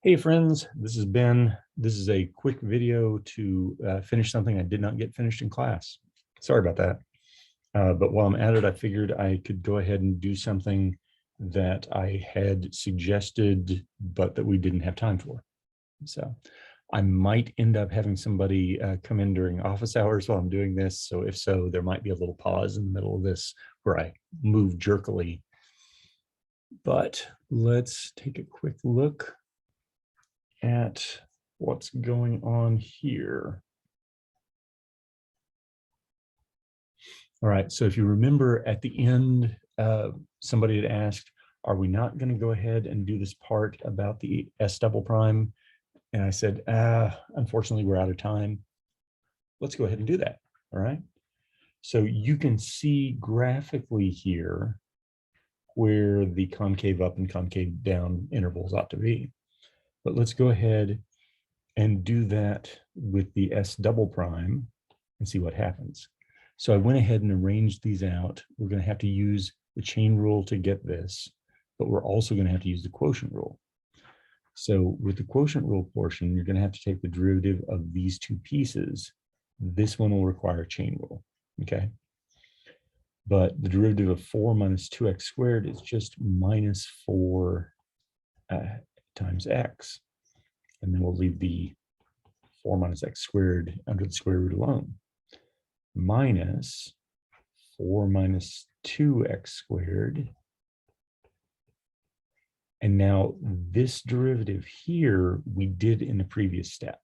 Hey friends, this is Ben. This is a quick video to finish something I did not get finished in class. Sorry about that. But while I'm at it, I figured I could go ahead and do something that I had suggested, but that we didn't have time for. So I might end up having somebody come in during office hours while I'm doing this. So if so, there might be a little pause in the middle of this where I move jerkily. But let's take a quick look at what's going on here. All right, so if you remember at the end, somebody had asked, are we not going to go ahead and do this part about the S double prime? And I said, unfortunately, we're out of time. Let's go ahead and do that, all right? So you can see graphically here where the concave up and concave down intervals ought to be. But let's go ahead and do that with the S double prime and see what happens. So I went ahead and arranged these out. We're going to have to use the chain rule to get this, but we're also going to have to use the quotient rule. So with the quotient rule portion, you're going to have to take the derivative of these two pieces. This one will require a chain rule, okay? But the derivative of 4 minus 2x squared is just minus 4 times x. And then we'll leave the 4 minus x squared under the square root alone, minus 4 minus 2x squared. And now this derivative here, we did in the previous step,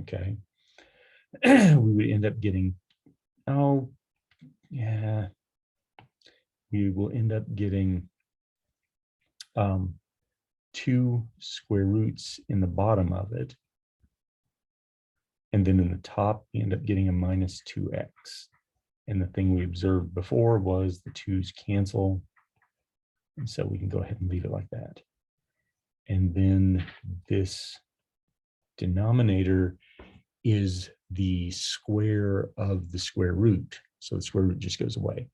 okay? We would end up getting, we will end up getting 2 square roots in the bottom of it. And then in the top, we end up getting a minus 2x. And the thing we observed before was the 2's cancel. And so we can go ahead and leave it like that. And then this denominator is the square of the square root. So the square root just goes away.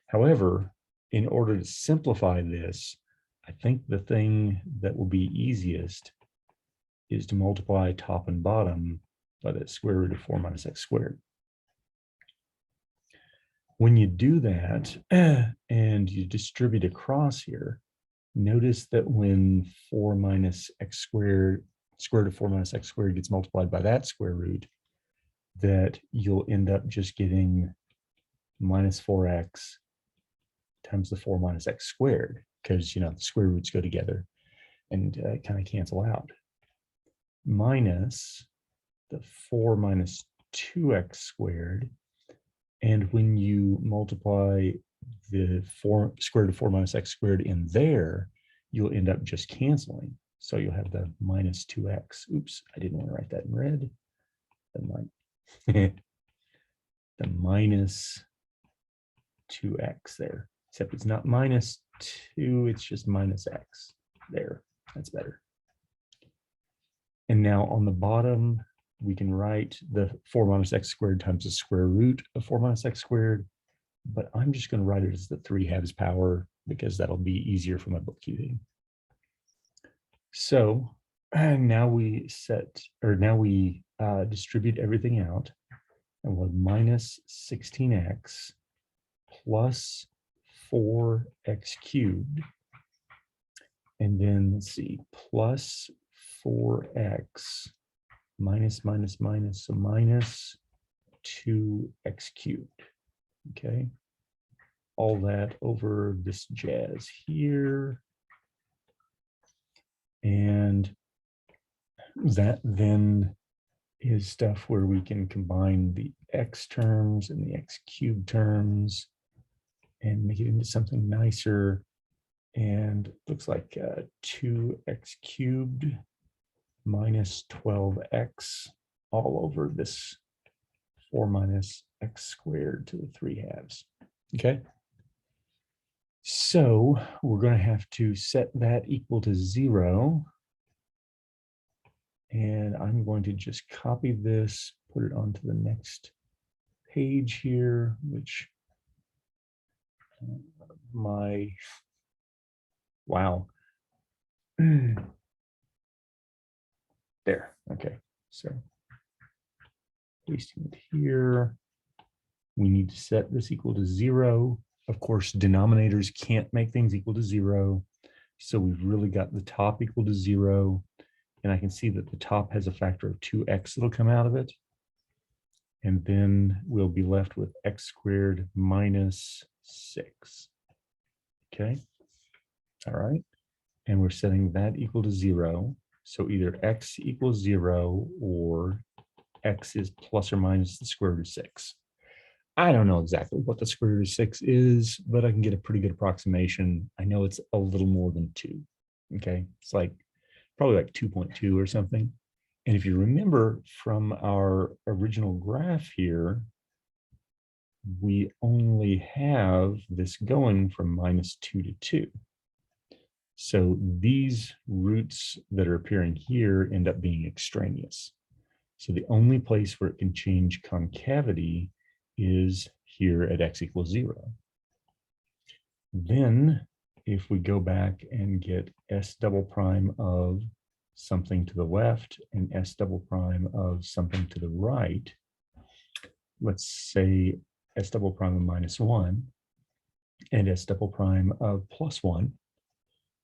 However, in order to simplify this, I think the thing that will be easiest is to multiply top and bottom by the square root of 4 minus x squared. When you do that and you distribute across here, notice that when 4 minus x squared, square root of 4 minus x squared gets multiplied by that square root, that you'll end up just getting minus 4x times the 4 minus x squared, because, you know, the square roots go together and kind of cancel out, minus the 4 minus 2x squared. And when you multiply the square root of 4 minus x squared in there, you'll end up just canceling. So you'll have the minus 2x. Oops, I didn't want to write that in red. The minus 2x there, except it's not minus 2, it's just minus x. There, that's better. And now on the bottom, we can write the 4 minus x squared times the square root of 4 minus x squared, but I'm just going to write it as the 3/2 power because that'll be easier for my bookkeeping. So now we distribute everything out, and we'll have minus 16x plus 4x cubed, and then let's see, plus 4x minus minus minus, so minus 2x cubed, okay? All that over this jazz here. And that then is stuff where we can combine the x terms and the x cubed terms and make it into something nicer. And looks like 2x cubed minus 12x all over this 4 minus x squared to the 3/2. Okay. So we're going to have to set that equal to 0. And I'm going to just copy this, put it onto the next page here, which wow. There, okay. So pasting it here. We need to set this equal to 0. Of course, denominators can't make things equal to 0. So we've really got the top equal to 0. And I can see that the top has a factor of 2x that'll come out of it. And then we'll be left with x squared minus 6. Okay. All right. And we're setting that equal to 0. So either x equals 0 or x is plus or minus the square root of 6. I don't know exactly what the square root of 6 is, but I can get a pretty good approximation. I know it's a little more than 2. Okay. It's like probably like 2.2 or something. And if you remember from our original graph here, we only have this going from -2 to 2. So these roots that are appearing here end up being extraneous. So the only place where it can change concavity is here at x equals 0. Then if we go back and get s double prime of something to the left and s double prime of something to the right, let's say s double prime of -1 and s double prime of +1,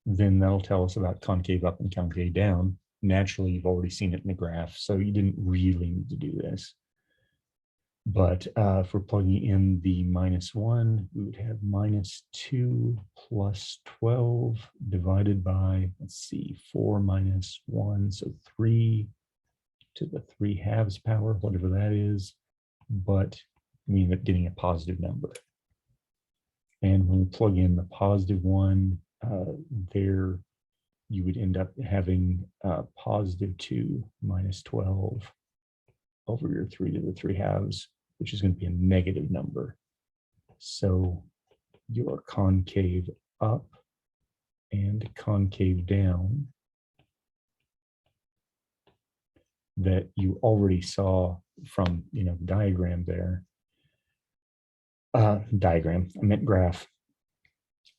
then that'll tell us about concave up and concave down. Naturally, you've already seen it in the graph, so you didn't really need to do this. But if we're plugging in the -1, we would have -2 plus 12 divided by, let's see, 4 minus 1, so 3 to the 3/2 power, whatever that is. But we end up getting a positive number. And when we plug in the +1, there you would end up having +2 minus 12 over your 3 to the 3/2, which is going to be a negative number. So your concave up and concave down that you already saw from the diagram there, I meant graph,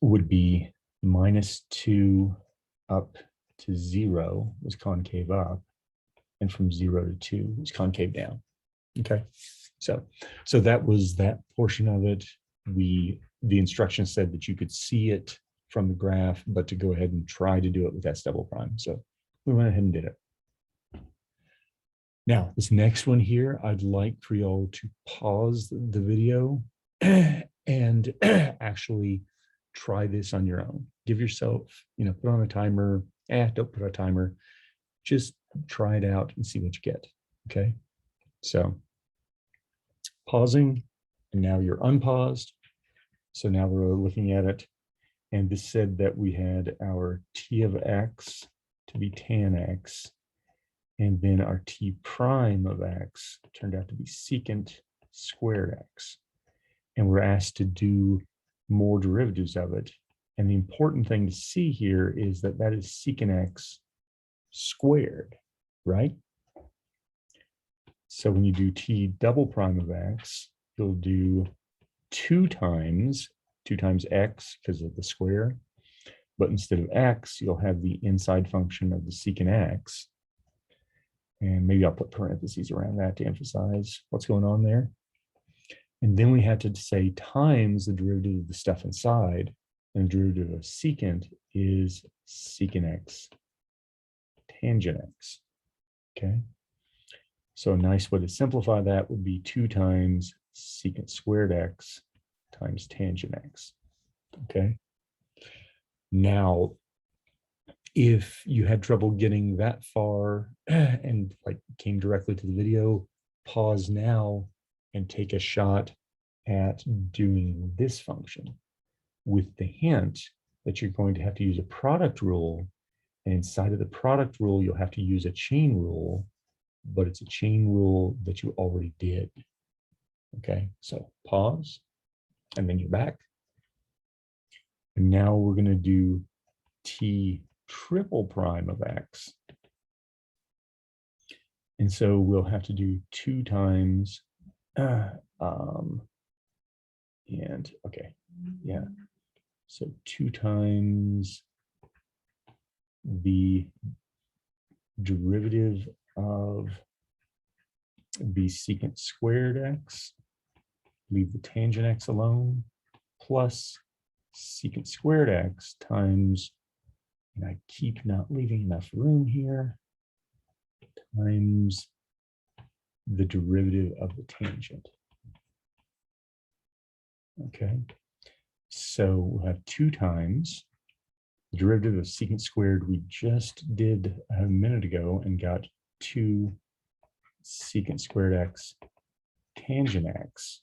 would be -2 up to 0 was concave up, and from 0 to 2 was concave down. Okay, so that was that portion of it. The instructions said that you could see it from the graph, but to go ahead and try to do it with s double prime. So we went ahead and did it. Now, this next one here, I'd like for y'all to pause the video and actually try this on your own. Give yourself, put on a timer. Don't put a timer. Just try it out and see what you get. Okay, so pausing, and now you're unpaused. So now we're looking at it, and this said that we had our t of x to be tan x, and then our t prime of x turned out to be secant squared x. And we're asked to do more derivatives of it. And the important thing to see here is that that is secant x squared, right? So when you do t double prime of x, you'll do 2 times x because of the square. But instead of x, you'll have the inside function of the secant x. And maybe I'll put parentheses around that to emphasize what's going on there. And then we had to say times the derivative of the stuff inside, and the derivative of secant is secant x tangent x. Okay. So a nice way to simplify that would be 2 times secant squared x times tangent x. Okay. Now, if you had trouble getting that far and came directly to the video, pause now and take a shot at doing this function, with the hint that you're going to have to use a product rule. And inside of the product rule, you'll have to use a chain rule, but it's a chain rule that you already did. Okay, so pause, and then you're back. And now we're going to do t triple prime of x. And so we'll have to do 2 times, and okay, yeah. So 2 times the derivative of the secant squared x, leave the tangent x alone, plus secant squared x times, and I keep not leaving enough room here, times the derivative of the tangent. Okay, so we'll have 2 times the derivative of secant squared we just did a minute ago and got 2 secant squared x tangent x,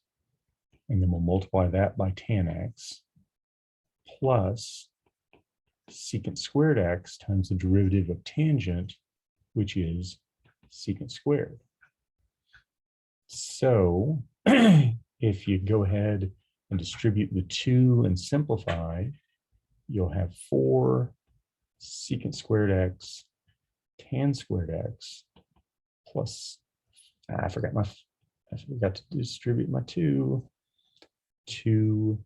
and then we'll multiply that by tan x, plus secant squared x times the derivative of tangent, which is secant squared. So if you go ahead and distribute the 2 and simplify, you'll have 4 secant squared x tan squared x plus, I forgot to distribute my 2 secant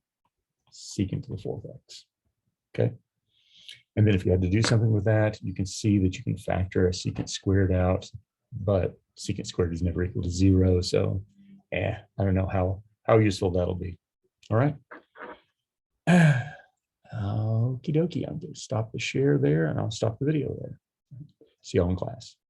to the 4th x. Okay. And then if you had to do something with that, you can see that you can factor a secant squared out, but secant squared is never equal to 0. So I don't know how useful that'll be. All right. Okie dokie. I'm going to stop the share there and I'll stop the video there. See y'all in class.